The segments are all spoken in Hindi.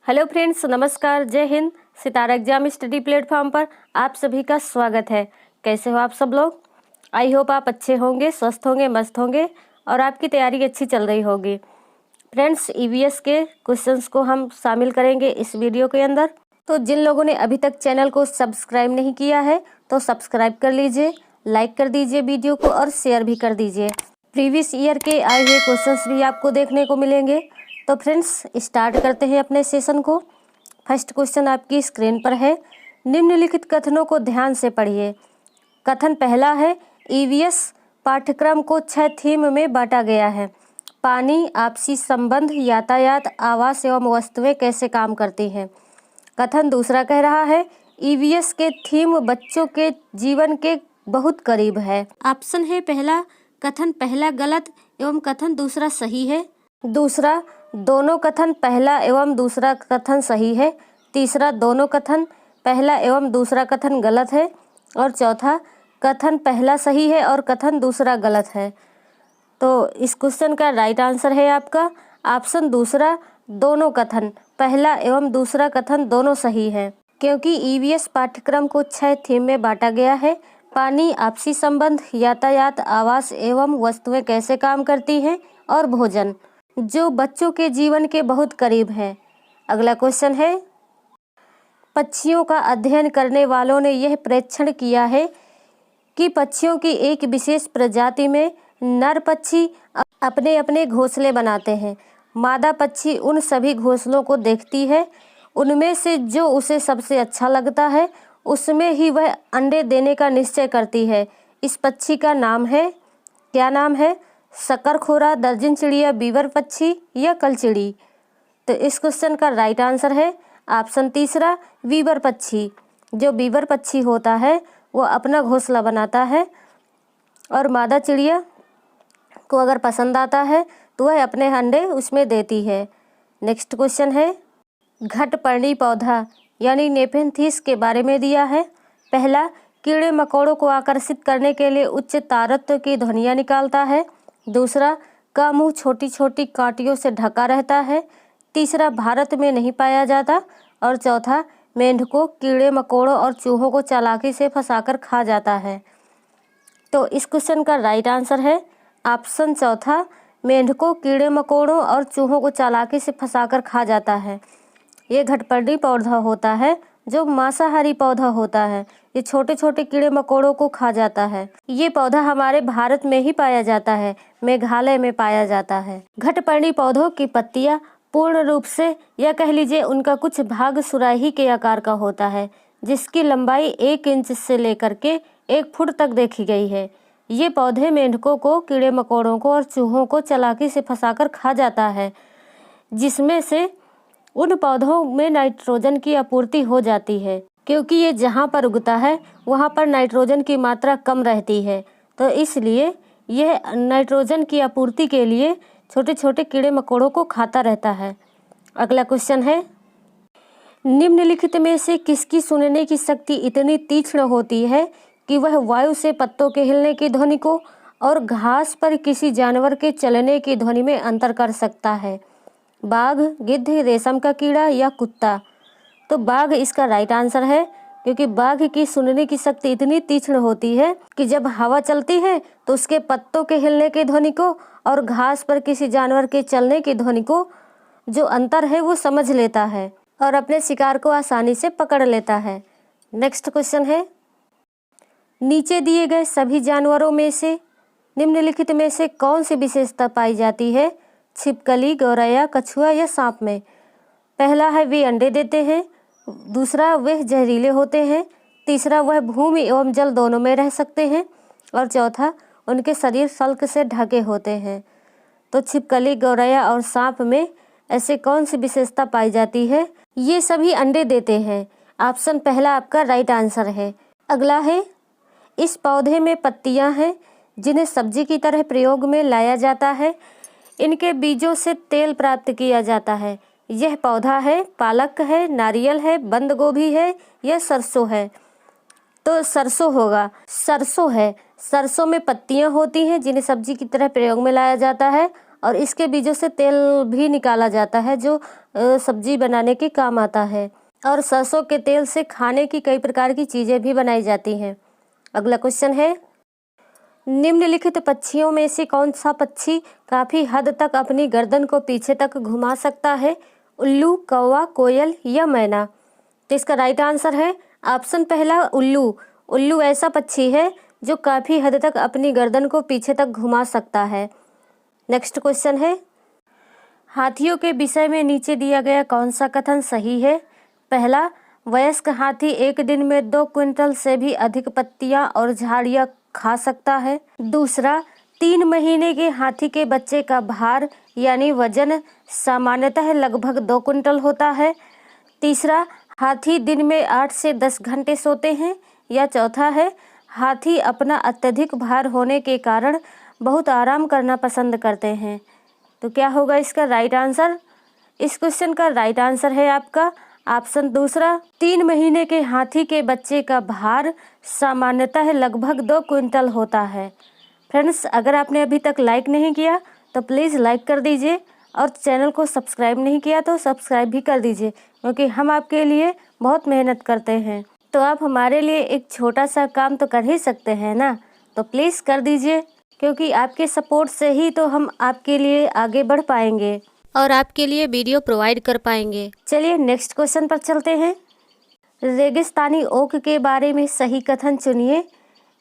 हेलो फ्रेंड्स, नमस्कार, जय हिंद। सितारा एग्जाम स्टडी प्लेटफॉर्म पर आप सभी का स्वागत है। कैसे हो आप सब लोग? आई होप आप अच्छे होंगे, स्वस्थ होंगे, मस्त होंगे और आपकी तैयारी अच्छी चल रही होगी। फ्रेंड्स, ईवीएस के क्वेश्चंस को हम शामिल करेंगे इस वीडियो के अंदर। तो जिन लोगों ने अभी तक चैनल को सब्सक्राइब नहीं किया है तो सब्सक्राइब कर लीजिए, लाइक कर दीजिए वीडियो को और शेयर भी कर दीजिए। प्रीवियस ईयर के आए हुए क्वेश्चंस भी आपको देखने को मिलेंगे। तो फ्रेंड्स, स्टार्ट करते हैं अपने सेशन को। फर्स्ट क्वेश्चन आपकी स्क्रीन पर है। निम्नलिखित कथनों को ध्यान से पढ़िए। कथन पहला है, ईवीएस पाठ्यक्रम को 6 थीम में बांटा गया है। पानी, आपसी संबंध, यातायात, आवास एवं वस्तुएं कैसे काम करती हैं। कथन दूसरा कह रहा है, ईवीएस के थीम बच्चों के जीवन के बहुत करीब है। ऑप्शन है पहला, कथन पहला गलत एवं कथन दूसरा सही है। दूसरा, दोनों कथन पहला एवं दूसरा कथन सही है। तीसरा, दोनों कथन पहला एवं दूसरा कथन गलत है। और चौथा, कथन पहला सही है और कथन दूसरा गलत है। तो इस क्वेश्चन का राइट आंसर है आपका ऑप्शन दूसरा, दोनों कथन पहला एवं दूसरा कथन दोनों सही है। क्योंकि ईवीएस पाठ्यक्रम को 6 थीम में बांटा गया है। पानी, आपसी संबंध, यातायात, आवास एवं वस्तुएं कैसे काम करती हैं और भोजन, जो बच्चों के जीवन के बहुत करीब है। अगला क्वेश्चन है, पक्षियों का अध्ययन करने वालों ने यह प्रेक्षण किया है कि पक्षियों की एक विशेष प्रजाति में नर पक्षी अपने अपने घोंसले बनाते हैं। मादा पक्षी उन सभी घोंसलों को देखती है, उनमें से जो उसे सबसे अच्छा लगता है उसमें ही वह अंडे देने का निश्चय करती है। इस पक्षी का नाम है, क्या नाम है? शकरखोरा, दर्जन चिड़िया, बीवर पक्षी या कलचिड़ी। तो इस क्वेश्चन का राइट आंसर है ऑप्शन तीसरा, बीवर पक्षी। जो बीवर पक्षी होता है वो अपना घोंसला बनाता है और मादा चिड़िया को अगर पसंद आता है तो वह अपने अंडे उसमें देती है। नेक्स्ट क्वेश्चन है, घटपर्णी पौधा यानी नेपेंथिस के बारे में दिया है। पहला, कीड़े मकोड़ों को आकर्षित करने के लिए उच्च तारत्व की ध्वनियाँ निकालता है। दूसरा, का मुंह छोटी छोटी कांटियों से ढका रहता है। तीसरा, भारत में नहीं पाया जाता। और चौथा, मेंढकों, कीड़े मकोड़ों और चूहों को चालाकी से फंसाकर खा जाता है। तो इस क्वेश्चन का राइट आंसर है ऑप्शन चौथा, मेंढकों, कीड़े मकोड़ों और चूहों को चालाकी से फंसाकर खा जाता है। ये घटपर्णी पौधा होता है जो मांसाहारी पौधा होता है। ये छोटे छोटे कीड़े मकोड़ों को खा जाता है। ये पौधा हमारे भारत में ही पाया जाता है, मेघालय में पाया जाता है। घटपर्णी पौधों की पत्तियां पूर्ण रूप से या कह लीजिए उनका कुछ भाग सुराही के आकार का होता है, जिसकी लंबाई 1 इंच से लेकर के 1 फुट तक देखी गई है। ये पौधे मेंढकों को, कीड़े मकोड़ों को और चूहों को चालाकी से फंसाकर खा जाता है, जिसमें से उन पौधों में नाइट्रोजन की आपूर्ति हो जाती है। क्योंकि ये जहाँ पर उगता है वहाँ पर नाइट्रोजन की मात्रा कम रहती है, तो इसलिए यह नाइट्रोजन की आपूर्ति के लिए छोटे छोटे कीड़े मकोड़ों को खाता रहता है। अगला क्वेश्चन है, निम्नलिखित में से किसकी सुनने की शक्ति इतनी तीक्ष्ण होती है कि वह वायु से पत्तों के हिलने की ध्वनि को और घास पर किसी जानवर के चलने की ध्वनि में अंतर कर सकता है? बाघ, गिद्ध, रेशम का कीड़ा या कुत्ता? तो बाघ इसका राइट आंसर है, क्योंकि बाघ की सुनने की शक्ति इतनी तीक्ष्ण होती है कि जब हवा चलती है तो उसके पत्तों के हिलने की ध्वनि को और घास पर किसी जानवर के चलने की ध्वनि को जो अंतर है वो समझ लेता है और अपने शिकार को आसानी से पकड़ लेता है। नेक्स्ट क्वेश्चन है, नीचे दिए गए सभी जानवरों में से निम्नलिखित में से कौन सी विशेषता पाई जाती है? छिपकली, गौरैया, कछुआ या सांप में? पहला है, वे अंडे देते हैं। दूसरा, वे जहरीले होते हैं। तीसरा, वह भूमि एवं जल दोनों में रह सकते हैं। और चौथा, उनके शरीर शल्क से ढके होते हैं। तो छिपकली, गौरैया और सांप में ऐसे कौन सी विशेषता पाई जाती है? ये सभी अंडे देते हैं। ऑप्शन पहला आपका राइट आंसर है। अगला है, इस पौधे में पत्तियां हैं जिन्हें सब्जी की तरह प्रयोग में लाया जाता है। इनके बीजों से तेल प्राप्त किया जाता है। यह पौधा है, पालक है, नारियल है, बंद गोभी है या सरसों है? तो सरसों होगा। सरसों है। सरसों में पत्तियां होती हैं जिन्हें सब्जी की तरह प्रयोग में लाया जाता है और इसके बीजों से तेल भी निकाला जाता है जो सब्जी बनाने के काम आता है। और सरसों के तेल से खाने की कई प्रकार की चीज़ें भी बनाई जाती हैं। अगला क्वेश्चन है, निम्नलिखित पक्षियों में से कौन सा पक्षी काफ़ी हद तक अपनी गर्दन को पीछे तक घुमा सकता है? उल्लू, कौवा, कोयल या मैना? तो इसका राइट आंसर है ऑप्शन पहला उल्लू। उल्लू ऐसा पक्षी है जो काफ़ी हद तक अपनी गर्दन को पीछे तक घुमा सकता है। नेक्स्ट क्वेश्चन है, हाथियों के विषय में नीचे दिया गया कौन सा कथन सही है? पहला, वयस्क हाथी एक दिन में 2 क्विंटल से भी अधिक पत्तियां और झाड़ियां खा सकता है। दूसरा, 3 महीने के हाथी के बच्चे का भार यानी वजन सामान्यतः लगभग 2 क्विंटल होता है। तीसरा, हाथी दिन में 8 से 10 घंटे सोते हैं। या चौथा है, हाथी अपना अत्यधिक भार होने के कारण बहुत आराम करना पसंद करते हैं। तो क्या होगा इसका राइट आंसर? इस क्वेश्चन का राइट आंसर है आपका ऑप्शन दूसरा, 3 महीने के हाथी के बच्चे का भार सामान्यतः लगभग 2 क्विंटल होता है। फ्रेंड्स, अगर आपने अभी तक लाइक नहीं किया तो प्लीज़ लाइक कर दीजिए और चैनल को सब्सक्राइब नहीं किया तो सब्सक्राइब भी कर दीजिए, क्योंकि हम आपके लिए बहुत मेहनत करते हैं। तो आप हमारे लिए एक छोटा सा काम तो कर ही सकते हैं ना, तो प्लीज़ कर दीजिए, क्योंकि आपके सपोर्ट से ही तो हम आपके लिए आगे बढ़ पाएंगे और आपके लिए वीडियो प्रोवाइड कर पाएंगे। चलिए नेक्स्ट क्वेश्चन पर चलते हैं। रेगिस्तानी ओक के बारे में सही कथन चुनिए।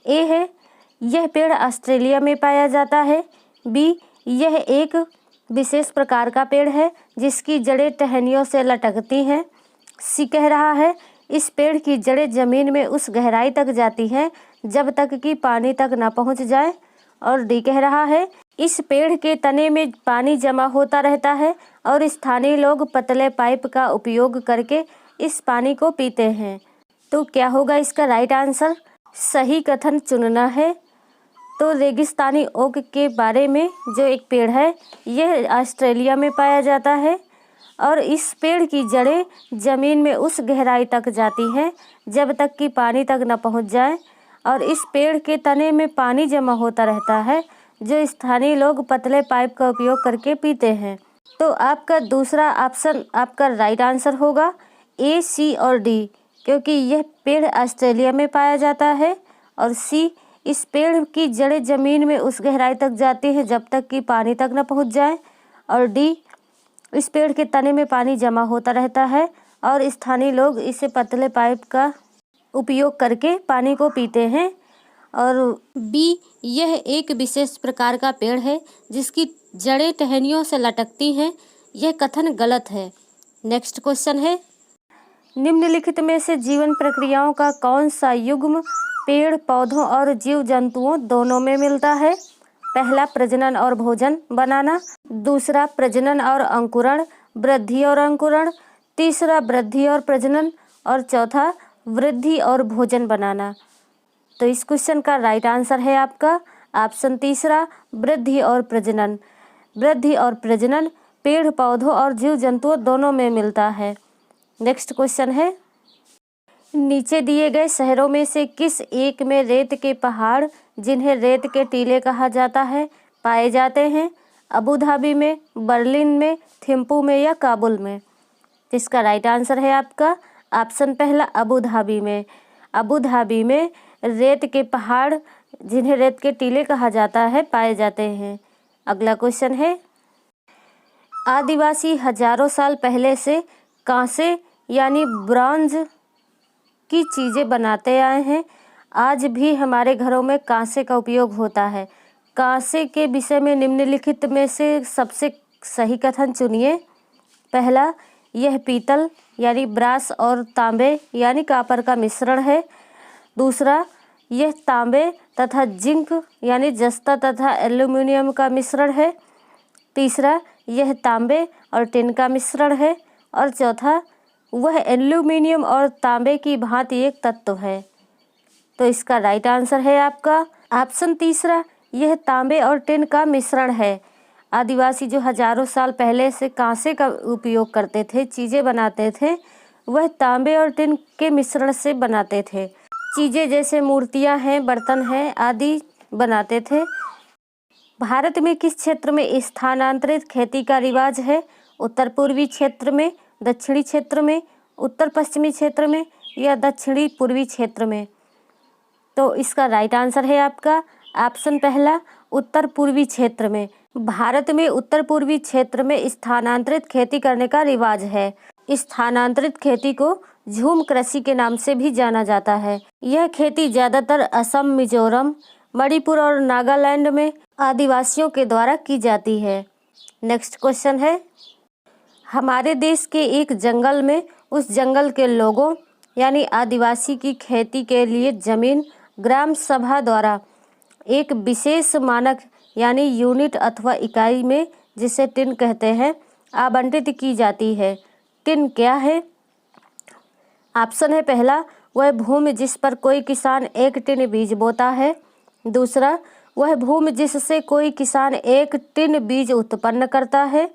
ए है, यह पेड़ ऑस्ट्रेलिया में पाया जाता है। बी, यह एक विशेष प्रकार का पेड़ है जिसकी जड़ें टहनियों से लटकती हैं। सी कह रहा है, इस पेड़ की जड़ें जमीन में उस गहराई तक जाती हैं जब तक कि पानी तक न पहुंच जाए। और डी कह रहा है, इस पेड़ के तने में पानी जमा होता रहता है और स्थानीय लोग पतले पाइप का उपयोग करके इस पानी को पीते हैं। तो क्या होगा इसका राइट आंसर? सही कथन चुनना है। तो रेगिस्तानी ओक के बारे में जो एक पेड़ है, यह ऑस्ट्रेलिया में पाया जाता है और इस पेड़ की जड़ें ज़मीन में उस गहराई तक जाती हैं जब तक कि पानी तक न पहुंच जाए और इस पेड़ के तने में पानी जमा होता रहता है जो स्थानीय लोग पतले पाइप का उपयोग करके पीते हैं। तो आपका दूसरा ऑप्शन आपका राइट आंसर होगा ए, सी और डी, क्योंकि यह पेड़ ऑस्ट्रेलिया में पाया जाता है। और सी, इस पेड़ की जड़ें ज़मीन में उस गहराई तक जाती हैं जब तक कि पानी तक न पहुंच जाए। और डी, इस पेड़ के तने में पानी जमा होता रहता है और स्थानीय लोग इसे पतले पाइप का उपयोग करके पानी को पीते हैं। और बी, यह एक विशेष प्रकार का पेड़ है जिसकी जड़ें टहनियों से लटकती हैं। यह कथन गलत है। नेक्स्ट क्वेश्चन है, निम्नलिखित में से जीवन प्रक्रियाओं का कौन सा युग्म पेड़ पौधों और जीव जंतुओं दोनों में मिलता है? पहला, प्रजनन और भोजन बनाना। दूसरा, प्रजनन और अंकुरण, वृद्धि और अंकुरण। तीसरा, वृद्धि और प्रजनन। और चौथा, वृद्धि और भोजन बनाना। तो इस क्वेश्चन का राइट आंसर है आपका ऑप्शन तीसरा, वृद्धि और प्रजनन। वृद्धि और प्रजनन पेड़ पौधों और जीव जंतुओं दोनों में मिलता है। नेक्स्ट क्वेश्चन है, नीचे दिए गए शहरों में से किस एक में रेत के पहाड़, जिन्हें रेत के टीले कहा जाता है, पाए जाते हैं? अबू धाबी में, बर्लिन में, थिम्पू में या काबुल में? इसका राइट आंसर है आपका ऑप्शन पहला, अबू धाबी में। अबू धाबी में रेत के पहाड़, जिन्हें रेत के टीले कहा जाता है, पाए जाते हैं। अगला क्वेश्चन है, आदिवासी हजारों साल पहले से कांसे यानी ब्रॉन्ज की चीज़ें बनाते आए हैं। आज भी हमारे घरों में कांसे का उपयोग होता है। कांसे के विषय में निम्नलिखित में से सबसे सही कथन चुनिए। पहला, यह पीतल यानी ब्रास और तांबे यानी कॉपर का मिश्रण है। दूसरा, यह तांबे तथा जिंक यानी जस्ता तथा एल्यूमिनियम का मिश्रण है। तीसरा, यह तांबे और टिन का मिश्रण है। और चौथा, वह एल्यूमिनियम और तांबे की भांति एक तत्व है। तो इसका राइट आंसर है आपका ऑप्शन तीसरा, यह तांबे और टिन का मिश्रण है। आदिवासी जो हजारों साल पहले से कांसे का उपयोग करते थे, चीज़ें बनाते थे, वह तांबे और टिन के मिश्रण से बनाते थे। चीज़ें जैसे मूर्तियां हैं, बर्तन हैं आदि बनाते थे। भारत में किस क्षेत्र में स्थानांतरित खेती का रिवाज है? उत्तर पूर्वी क्षेत्र में, दक्षिणी क्षेत्र में, उत्तर पश्चिमी क्षेत्र में या दक्षिणी पूर्वी क्षेत्र में? तो इसका राइट आंसर है आपका ऑप्शन पहला, उत्तर पूर्वी क्षेत्र में। भारत में उत्तर पूर्वी क्षेत्र में स्थानांतरित खेती करने का रिवाज है। स्थानांतरित खेती को झूम कृषि के नाम से भी जाना जाता है। यह खेती ज़्यादातर असम, मिजोरम, मणिपुर और नागालैंड में आदिवासियों के द्वारा की जाती है। नेक्स्ट क्वेश्चन है, हमारे देश के एक जंगल में उस जंगल के लोगों यानी आदिवासी की खेती के लिए जमीन ग्राम सभा द्वारा एक विशेष मानक यानी यूनिट अथवा इकाई में, जिसे टिन कहते हैं, आवंटित की जाती है। टिन क्या है? ऑप्शन है पहला, वह भूमि जिस पर कोई किसान 1 टिन बीज बोता है। दूसरा, वह भूमि जिससे कोई किसान 1 टिन बीज उत्पन्न करता है।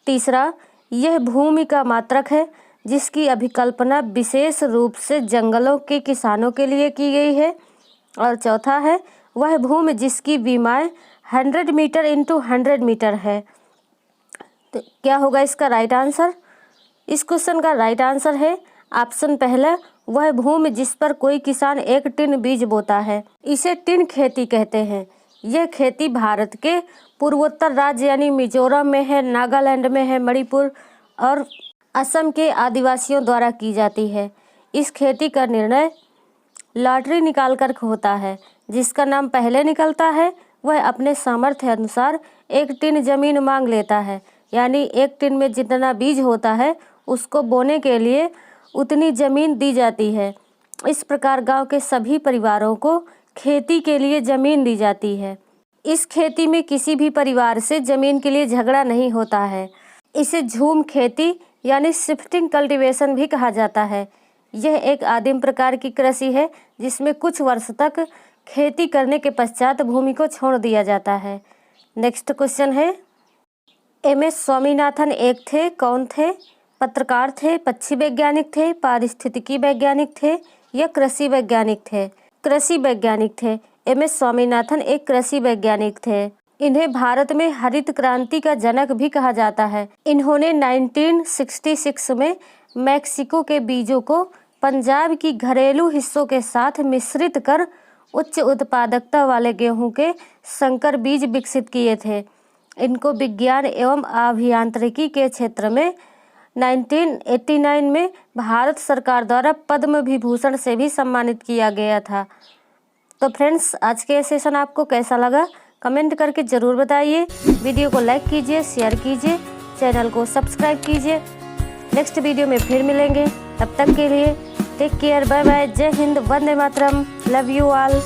तीसरा, यह भूमि का मात्रक है जिसकी अभिकल्पना विशेष रूप से जंगलों के किसानों के लिए की गई है। और चौथा है, वह भूमि जिसकी विमाएँ 100 मीटर इंटू 100 मीटर है। तो क्या होगा इसका राइट आंसर? इस क्वेश्चन का राइट आंसर है ऑप्शन पहला, वह भूमि जिस पर कोई किसान 1 टिन बीज बोता है। इसे टिन खेती कहते हैं। यह खेती भारत के पूर्वोत्तर राज्य यानी मिजोरम में है, नागालैंड में है, मणिपुर और असम के आदिवासियों द्वारा की जाती है। इस खेती का निर्णय लॉटरी निकाल कर होता है। जिसका नाम पहले निकलता है वह अपने सामर्थ्य अनुसार 1 टिन जमीन मांग लेता है, यानी 1 टिन में जितना बीज होता है उसको बोने के लिए उतनी ज़मीन दी जाती है। इस प्रकार गांव के सभी परिवारों को खेती के लिए ज़मीन दी जाती है। इस खेती में किसी भी परिवार से ज़मीन के लिए झगड़ा नहीं होता है। इसे झूम खेती यानी शिफ्टिंग कल्टीवेशन भी कहा जाता है। यह एक आदिम प्रकार की कृषि है जिसमें कुछ वर्ष तक खेती करने के पश्चात भूमि को छोड़ दिया जाता है। नेक्स्ट क्वेश्चन है, MS स्वामीनाथन एक थे, कौन थे? पत्रकार थे, पक्षी वैज्ञानिक थे, पारिस्थितिकी वैज्ञानिक थे या कृषि वैज्ञानिक थे? कृषि वैज्ञानिक थे। MS स्वामीनाथन एक कृषि वैज्ञानिक थे। इन्हें भारत में हरित क्रांति का जनक भी कहा जाता है। इन्होंने 1966 में मैक्सिको के बीजों को पंजाब की घरेलू हिस्सों के साथ मिश्रित कर उच्च उत्पादकता वाले गेहूं के संकर बीज विकसित किए थे। इनको विज्ञान एवं अभियांत्रिकी के क्षेत्र में 1989 में भारत सरकार द्वारा पद्म विभूषण से भी सम्मानित किया गया था। तो फ्रेंड्स, आज के सेशन आपको कैसा लगा कमेंट करके ज़रूर बताइए। वीडियो को लाइक कीजिए, शेयर कीजिए, चैनल को सब्सक्राइब कीजिए। नेक्स्ट वीडियो में फिर मिलेंगे, तब तक के लिए टेक केयर, बाय बाय, जय Hind, Vande Mataram, love you all.